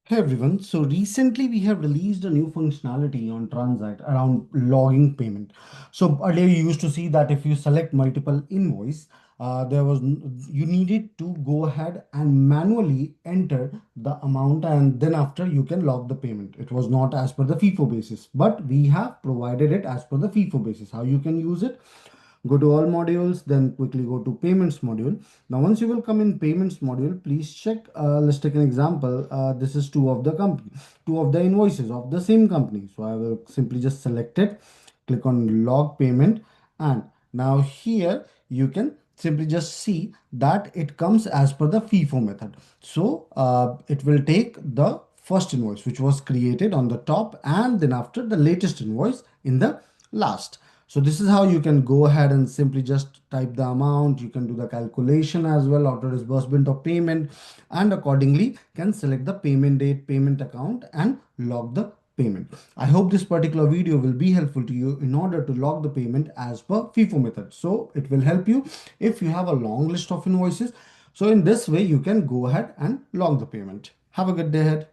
Hey everyone, so recently we have released a new functionality on Transact around logging payment. So earlier you used to see that if you select multiple invoice, you needed to go ahead and manually enter the amount and then after you can log the payment. It was not as per the FIFO basis, but we have provided it as per the FIFO basis. How you can use it? Go to all modules, then quickly go to payments module. Now once you will come in payments module, please check, let's take an example. This is two of the invoices of the same company. So I will simply just select it, click on log payment, and now here you can simply just see that it comes as per the FIFO method. So it will take the first invoice which was created on the top and then after the latest invoice in the last. So this is how you can go ahead and simply just type the amount. You can do the calculation as well, auto disbursement of payment, and accordingly can select the payment date, payment account, and log the payment. I hope this particular video will be helpful to you in order to log the payment as per FIFO method. So it will help you if you have a long list of invoices. So in this way, you can go ahead and log the payment. Have a good day ahead.